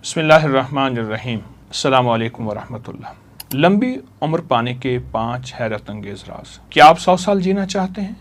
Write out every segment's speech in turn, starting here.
बिस्मिल्लाहिर्रहमानिर्रहीम। अस्सलामु अलैकुम वरहमतुल्लाह। लंबी उम्र पाने के 5 हैरत अंगेज राज। क्या आप 100 साल जीना चाहते हैं?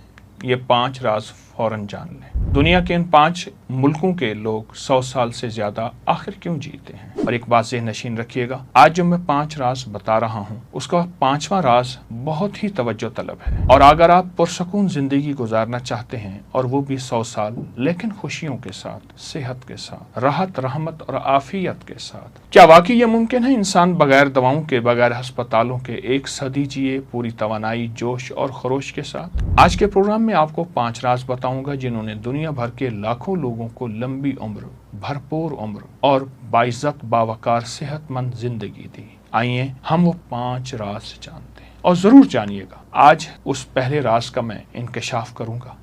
ये 5 राज फौरन जान लें। दुनिया के इन 5 मुल्कों के लोग 100 साल से ज्यादा आखिर क्यों जीते हैं? और एक बात ज़हन नशीन रखिएगा, आज जो मैं 5 राज बता रहा हूँ उसका 5वां राज बहुत ही तवज्जो तलब है। और अगर आप पुरसकून जिंदगी गुजारना चाहते हैं और वो भी 100 साल, लेकिन खुशियों के साथ, सेहत के साथ, राहत रहमत और आफियत के साथ, क्या वाकई ये मुमकिन है इंसान बगैर दवाओं के, बगैर अस्पतालों के 1 सदी जिए पूरी तवानाई, जोश और खरोश के साथ? आज के प्रोग्राम में आपको 5 राज बताऊंगा जिन्होंने दुनिया भर के लाखों लोगों को लंबी उम्र, भरपूर उम्र और बाइज्जत बावकार सेहतमंद जिंदगी दी। आइए हम वो 5 राज जानते हैं और जरूर जानिएगा। आज उस पहले राज का मैं इंकशाफ करूंगा।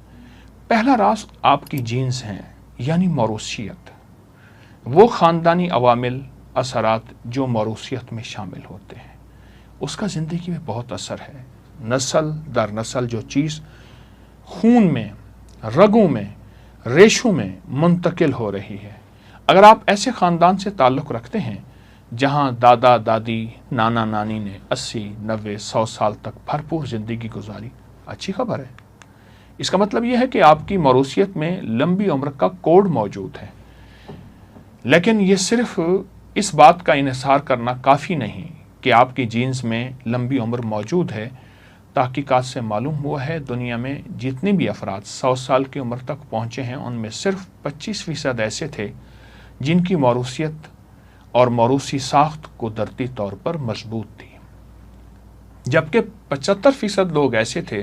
पहला राज आपकी जीन्स हैं, यानी मौरूसियत। वो खानदानी अवामिल, असरात जो मौरूसियत में शामिल होते हैं, उसका जिंदगी में बहुत असर है। नस्ल दर नस्ल जो चीज़ खून में, रगों में, रेशों में मुंतकिल हो रही है। अगर आप ऐसे ख़ानदान से ताल्लुक़ रखते हैं जहां दादा दादी, नाना नानी ने 80, 90, 100 साल तक भरपूर ज़िंदगी गुजारी, अच्छी खबर है। इसका मतलब यह है कि आपकी मौरूसियत में लंबी उम्र का कोड मौजूद है। लेकिन ये सिर्फ इस बात का इन्हिसार करना काफ़ी नहीं कि आपकी जीन्स में लंबी उम्र मौजूद है। तहकीकात से मालूम हुआ है दुनिया में जितने भी अफराद 100 साल की उम्र तक पहुँचे हैं उनमें सिर्फ 25% ऐसे थे जिनकी मौरूसियत और मौरूसी साख्त कुदरती तौर पर मजबूत थी, जबकि 75% लोग ऐसे थे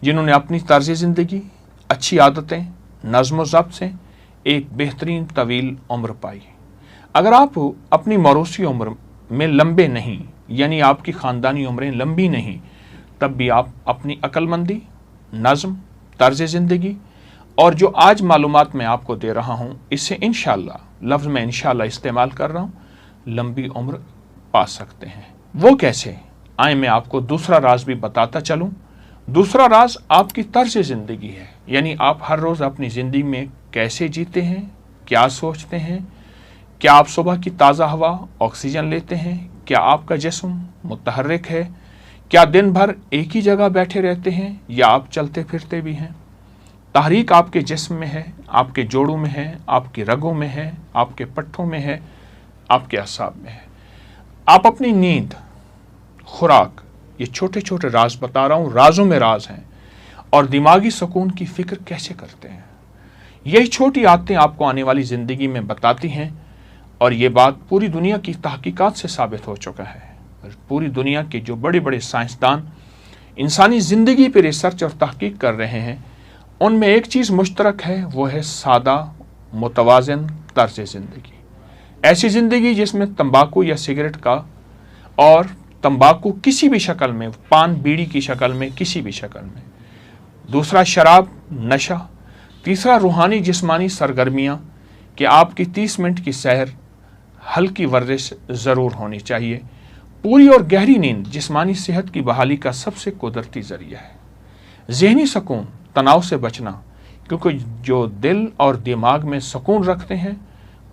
जिन्होंने अपनी तर्ज ज़िंदगी, अच्छी आदतें, नज़्म ज़ब्त से एक बेहतरीन तवील उम्र पाई। अगर आप अपनी मौरूसी उम्र में लंबे नहीं, यानी आपकी ख़ानदानी उम्रें लंबी नहीं, तब भी आप अपनी अक्लमंदी, नज़्म, तर्ज ज़िंदगी और जो आज मालूमात मैं आपको दे रहा हूँ, इससे इंशाअल्लाह, लफ्ज़ में इंशाअल्लाह इस्तेमाल कर रहा हूँ, लंबी उम्र पा सकते हैं। वो कैसे? आए मैं आपको दूसरा राज भी बताता चलूँ। दूसरा राज आपकी तर्ज ज़िंदगी है, यानी आप हर रोज़ अपनी ज़िंदगी में कैसे जीते हैं, क्या सोचते हैं, क्या आप सुबह की ताज़ा हवा, ऑक्सीजन लेते हैं, क्या आपका जिस्म मुतहर्रिक है, क्या दिन भर एक ही जगह बैठे रहते हैं या आप चलते फिरते भी हैं। तहरीक आपके जिस्म में है, आपके जोड़ों में है, आपकी रगों में है, आपके पट्ठों में है, आपके असाब में है। आप अपनी नींद, खुराक, ये छोटे छोटे राज बता रहा हूँ, राजों में राज हैं, और दिमागी सुकून की फ़िक्र कैसे करते हैं। यही छोटी आदतें आपको आने वाली ज़िंदगी में बताती हैं। और ये बात पूरी दुनिया की तहकीकात से साबित हो चुका है। पूरी दुनिया के जो बड़े बड़े साइंसदान इंसानी ज़िंदगी पर रिसर्च और तहकीक कर रहे हैं, उनमें एक चीज़ मुश्तरक है, वो है सादा मुतवाज़िन तर्ज ज़िंदगी। ऐसी ज़िंदगी जिसमें तंबाकू या सिगरेट का, और तंबाकू किसी भी शक्ल में, पान बीड़ी की शक्ल में, किसी भी शक्ल में। दूसरा शराब, नशा। तीसरा रूहानी जिस्मानी सरगर्मियाँ कि आपकी 30 मिनट की सैर, हल्की वर्जिश ज़रूर होनी चाहिए। पूरी और गहरी नींद जिस्मानी सेहत की बहाली का सबसे कुदरती ज़रिया है। ज़हनी सुकून, तनाव से बचना, क्योंकि जो दिल और दिमाग में सुकून रखते हैं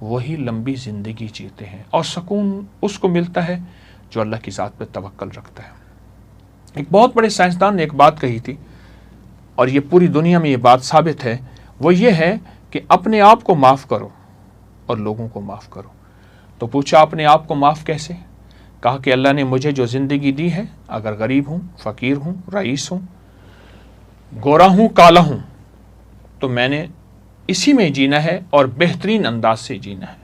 वही लंबी ज़िंदगी जीते हैं। और सुकून उसको मिलता है जो अल्लाह की ज़ात पर तवक्कल रखता है। एक बहुत बड़े साइंसदान ने एक बात कही थी और ये पूरी दुनिया में ये बात साबित है। वो ये है कि अपने आप को माफ़ करो और लोगों को माफ़ करो। तो पूछा अपने आप को माफ़ कैसे? कहा कि अल्लाह ने मुझे जो ज़िंदगी दी है, अगर गरीब हूँ, फ़कीर हूँ, रईस हूँ, गोरा हूँ, काला हूँ, तो मैंने इसी में जीना है और बेहतरीन अंदाज से जीना है।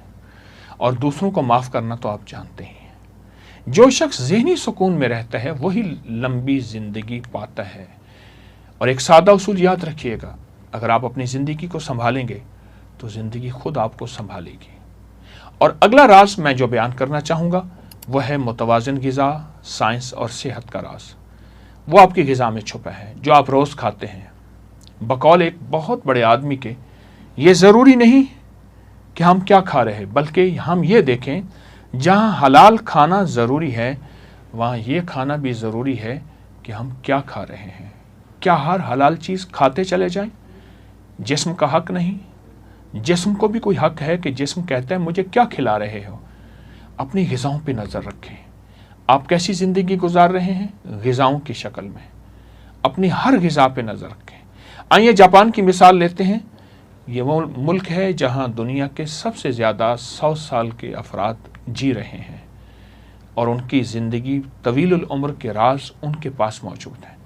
और दूसरों को माफ़ करना तो आप जानते ही हैं। जो शख्स ज़हनी सुकून में रहता है वही लंबी ज़िंदगी पाता है। और एक सादा उसूल याद रखिएगा, अगर आप अपनी ज़िंदगी को संभालेंगे तो ज़िंदगी खुद आपको संभालेगी। और अगला राज मैं जो बयान करना चाहूँगा वह है मुतवाज़िन ग़िज़ा, साइंस और सेहत का राज। वो आपकी ग़िज़ा में छुपा है जो आप रोज़ खाते हैं। बकौल एक बहुत बड़े आदमी के, ये ज़रूरी नहीं कि हम क्या खा रहे हैं, बल्कि हम ये देखें जहाँ हलाल खाना ज़रूरी है वहाँ ये खाना भी ज़रूरी है कि हम क्या खा रहे हैं। क्या हर हलाल चीज़ खाते चले जाएं? जिस्म का हक नहीं, जिस्म को भी कोई हक है कि जिस्म कहता है मुझे क्या खिला रहे हो। अपनी ग़िज़ाओं पे नज़र रखें। आप कैसी ज़िंदगी गुजार रहे हैं ग़िज़ाओं की शक्ल में। अपनी हर ग़िज़ा पे नज़र रखें। आइए जापान की मिसाल लेते हैं। ये वो मुल्क है जहाँ दुनिया के सबसे ज़्यादा 100 साल के अफराद जी रहे हैं और उनकी ज़िंदगी तवील उम्र के राज उनके पास मौजूद हैं।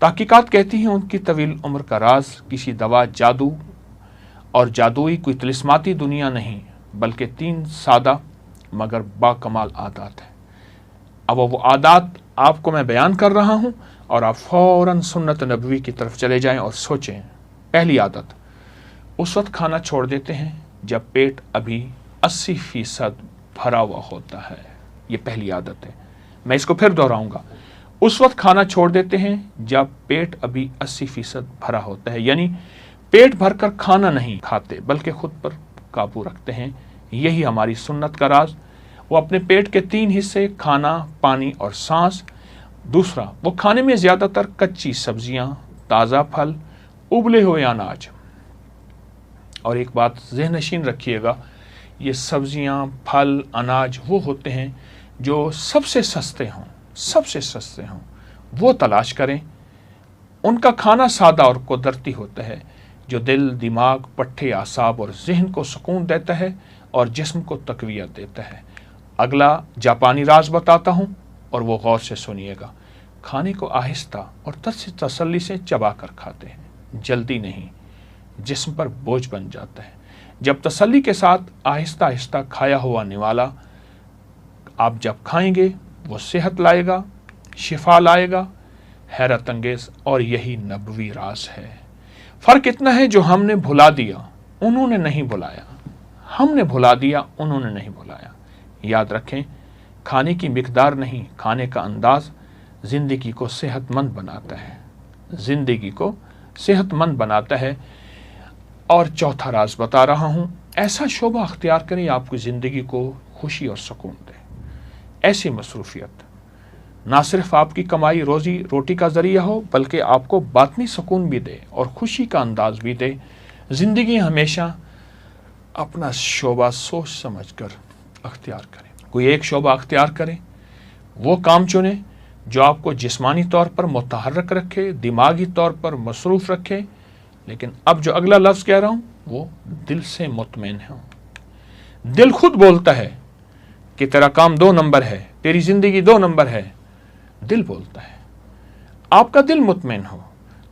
तहकीकात कहती हैं उनकी तवील उम्र का राज किसी दवा, जादू और जादुई कोई तिलिस्माती दुनिया नहीं, बल्कि 3 सादा मगर बाकमाल आदात है। अब वो आदात आपको मैं बयान कर रहा हूँ और आप फ़ौरन सुन्नत नबवी की तरफ चले जाएं और सोचें। पहली आदत, उस वक्त खाना छोड़ देते हैं जब पेट अभी 80% भरा हुआ होता है। ये पहली आदत है। मैं इसको फिर दोहराऊंगा। उस वक्त खाना छोड़ देते हैं जब पेट अभी 80% भरा होता है, यानी पेट भरकर खाना नहीं खाते बल्कि खुद पर काबू रखते हैं। यही हमारी सुन्नत का राज। वो अपने पेट के 3 हिस्से, खाना, पानी और सांस। दूसरा, वो खाने में ज़्यादातर कच्ची सब्जियां, ताज़ा फल, उबले हुए अनाज। और एक बात ज़हन-नशीन रखिएगा, ये सब्जियां, फल, अनाज वो होते हैं जो सबसे सस्ते हों, वो तलाश करें। उनका खाना सादा और कुदरती होता है जो दिल, दिमाग, पट्टे, आसाब और जहन को सुकून देता है और जिस्म को तक़वियत देता है। अगला जापानी राज बताता हूँ और वो गौर से सुनिएगा। खाने को आहिस्ता और तसल्ली से चबा कर खाते हैं, जल्दी नहीं, जिस्म पर बोझ बन जाता है। जब तसल्ली के साथ आहिस्ता आहिस्ता खाया हुआ निवाला आप जब खाएंगे वो सेहत लाएगा, शिफा लाएगा, हैरत अंगेज। और यही नबवी राज है। फ़र्क इतना है जो हमने भुला दिया, उन्होंने नहीं भुलाया। हमने भुला दिया, उन्होंने नहीं भुलाया। याद रखें, खाने की मिकदार नहीं, खाने का अंदाज ज़िंदगी को सेहतमंद बनाता है, ज़िंदगी को सेहतमंद बनाता है। और चौथा राज बता रहा हूँ, ऐसा शोबा अख्तियार करें आपकी ज़िंदगी को खुशी और सुकून दे। ऐसी मसरूफियत ना सिर्फ आपकी कमाई रोज़ी रोटी का ज़रिया हो, बल्कि आपको बातनी सुकून भी दे और खुशी का अंदाज भी दे। ज़िंदगी हमेशा अपना शोबा सोच समझ कर अख्तियार करें। कोई एक शोबा अख्तियार करें, वो काम चुने जो आपको जिस्मानी तौर पर मुतहर्रिक रखे, दिमागी तौर पर मसरूफ़ रखे। लेकिन अब जो अगला लफ्ज़ कह रहा हूँ वो दिल से मुतमईन हो। दिल खुद बोलता है कि तेरा काम 2 नंबर है, तेरी ज़िंदगी 2 नंबर है। दिल बोलता है, आपका दिल मुतमईन हो।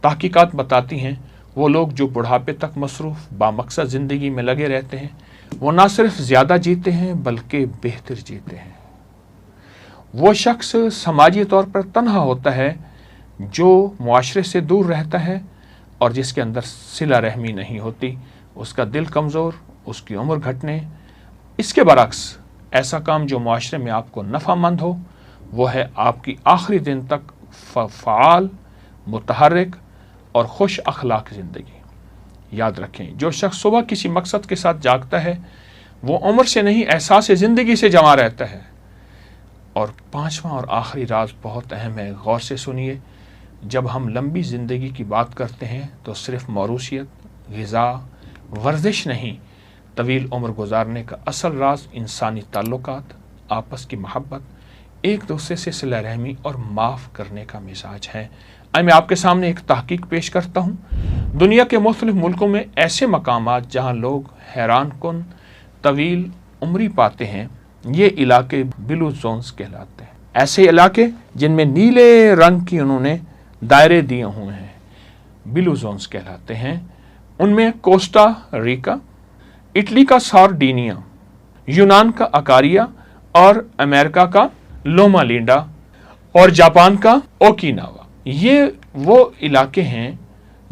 तहकीकात बताती हैं वो लोग जो बुढ़ापे तक मसरूफ़ बामकसद ज़िंदगी में लगे रहते हैं, वो ना सिर्फ ज़्यादा जीते हैं बल्कि बेहतर जीते हैं। वो शख्स समाजी तौर पर तन्हा होता है जो मुआशरे से दूर रहता है और जिसके अंदर सिला रहमी नहीं होती। उसका दिल कमज़ोर, उसकी उम्र घटने। इसके बरक्स ऐसा काम जो मुआशरे में आपको नफ़ामंद हो, वो है आपकी आखिरी दिन तक फ़आल, मुतहर्रिक और खुश अखलाक ज़िंदगी। याद रखें, जो शख्स सुबह किसी मकसद के साथ जागता है वो उम्र से नहीं, एहसास ज़िंदगी से जमा रहता है। और 5वां और आखिरी राज बहुत अहम है, गौर से सुनिए। जब हम लंबी ज़िंदगी की बात करते हैं तो सिर्फ मौरूसियत, ग़िज़ा, वर्जिश नहीं, तवील उम्र गुजारने का असल राज इंसानी ताल्लुकात, आपस की मोहब्बत, एक दूसरे से सिला रहमी और माफ़ करने का मिजाज है। मैं आपके सामने एक तहकीक पेश करता हूँ। दुनिया के मुख्तलिफ मुल्कों में ऐसे मकामात जहाँ लोग हैरान कुन तवील उम्री पाते हैं, ये इलाके ब्लू जोन्स कहलाते हैं। ऐसे इलाके जिनमें नीले रंग की उन्होंने दायरे दिए हुए हैं, ब्लू जोन्स कहलाते हैं। उनमें कोस्टा रिका, इटली का सार्डिनिया, यूनान का अकारिया और अमेरिका का लोमा लिंडा और जापान का ओकिनावा। ये वो इलाके हैं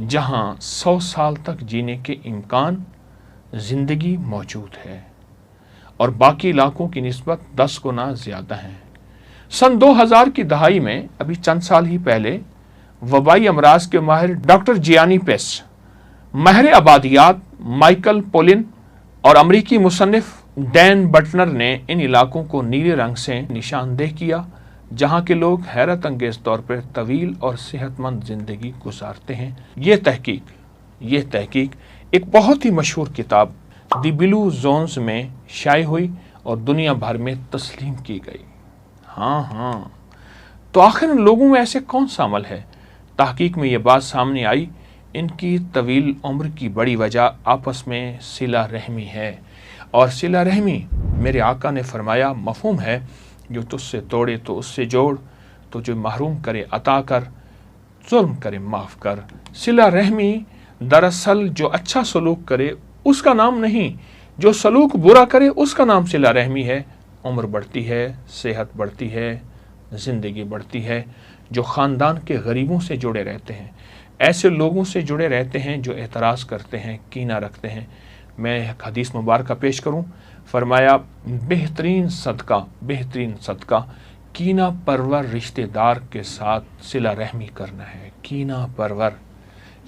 जहां 100 साल तक जीने के इम्कान ज़िंदगी मौजूद है और बाकी इलाकों की निस्बत 10 गुना ज़्यादा हैं। सन 2000 की दहाई में, अभी चंद साल ही पहले, वबाई अमराज के माहिर डॉक्टर जियानी पेस, माहिर आबादियात माइकल पोलिन और अमरीकी मुसन्निफ डैन बटनर ने इन इलाकों को नीले रंग से निशानदेह किया जहाँ के लोग हैरत अंगेज़ तौर पर तवील और सेहतमंद ज़िंदगी गुजारते हैं। ये तहकीक एक बहुत ही मशहूर किताब दी ब्लू जोन्स में शाये हुई और दुनिया भर में तस्लीम की गई। हाँ, तो आखिर इन लोगों में ऐसे कौन सा अमल है? तहकीक में ये बात सामने आई, इनकी तवील उम्र की बड़ी वजह आपस में सिला रहमी है। और सिला रहमी, मेरे आका ने फरमाया, मफहूम है, जो तुझसे तोड़े तो उससे जोड़, तो जो महरूम करे अता कर, जुल्म करे माफ़ कर। सिला रहमी दरअसल जो अच्छा सलूक करे उसका नाम नहीं, जो सलूक बुरा करे उसका नाम सिला रहमी है। उम्र बढ़ती है, सेहत बढ़ती है, ज़िंदगी बढ़ती है। जो ख़ानदान के गरीबों से जुड़े रहते हैं, ऐसे लोगों से जुड़े रहते हैं जो एतराज़ करते हैं, कीना रखते हैं। मैं एक हदीस मुबारक पेश करूं, फरमाया, बेहतरीन सदका कीना परवर रिश्तेदार के साथ सिला रहमी करना है। कीना परवर,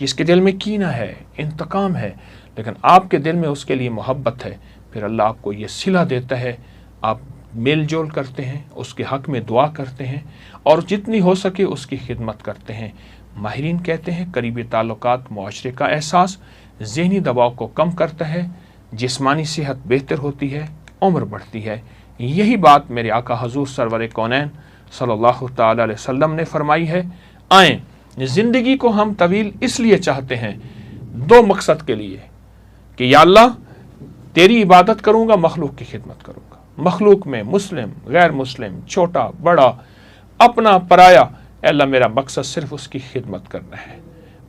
जिसके दिल में कीना है, इंतकाम है, लेकिन आपके दिल में उसके लिए मोहब्बत है, फिर अल्लाह आपको ये सिला देता है। आप मेल जोल करते हैं, उसके हक़ में दुआ करते हैं और जितनी हो सके उसकी खिदमत करते हैं। माहिरीन कहते हैं करीबी ताल्लुकात मुआशरे का एहसास, ज़हनी दबाव को कम करता है, जिस्मानी सेहत बेहतर होती है, उम्र बढ़ती है। यही बात मेरे आका हजूर सरवर कौनैन सल्लल्लाहु तआला अलैहि वसल्लम ने फरमाई है। आएँ, ज़िंदगी को हम तवील इसलिए चाहते हैं, दो मकसद के लिए, कि या अल्लाह तेरी इबादत करूँगा, मखलूक की खिदमत करूँगा। मखलूक में मुस्लिम, गैर मुस्लिम, छोटा बड़ा, अपना पराया, अल्लाह मेरा मकसद सिर्फ उसकी खिदमत करना है,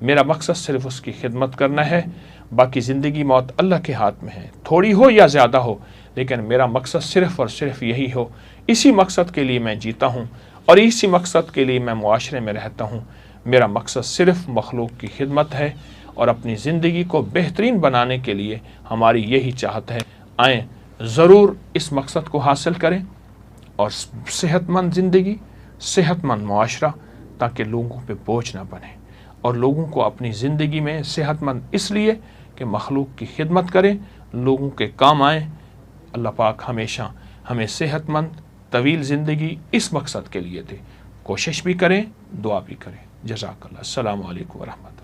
मेरा मकसद सिर्फ उसकी खिदमत करना है। बाकी ज़िंदगी मौत अल्लाह के हाथ में है, थोड़ी हो या ज़्यादा हो, लेकिन मेरा मकसद सिर्फ और सिर्फ यही हो। इसी मकसद के लिए मैं जीता हूँ और इसी मकसद के लिए मैं मुआशरे में रहता हूँ। मेरा मकसद सिर्फ मखलूक की खिदमत है और अपनी ज़िंदगी को बेहतरीन बनाने के लिए हमारी यही चाहत है। आएँ, ज़रूर इस मकसद को हासिल करें और सेहतमंद ज़िंदगी, सेहतमंद मुआशरा, ताकि लोगों पे बोझ ना बने और लोगों को अपनी ज़िंदगी में सेहतमंद इसलिए कि मखलूक की खिदमत करें, लोगों के काम आएँ। अल्लाह पाक हमेशा हमें सेहतमंद तवील ज़िंदगी इस मकसद के लिए दे। कोशिश भी करें, दुआ भी करें। जज़ाकल्लाह। अस्सलामु अलैकुम वरहमतुल्लाह।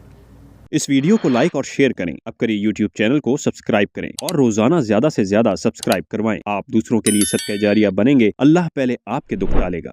इस वीडियो को लाइक और शेयर करें। अब करिए YouTube चैनल को सब्सक्राइब करें और रोजाना ज्यादा से ज्यादा सब्सक्राइब करवाएं। आप दूसरों के लिए सदका जारिया बनेंगे, अल्लाह पहले आपके दुख टालेगा।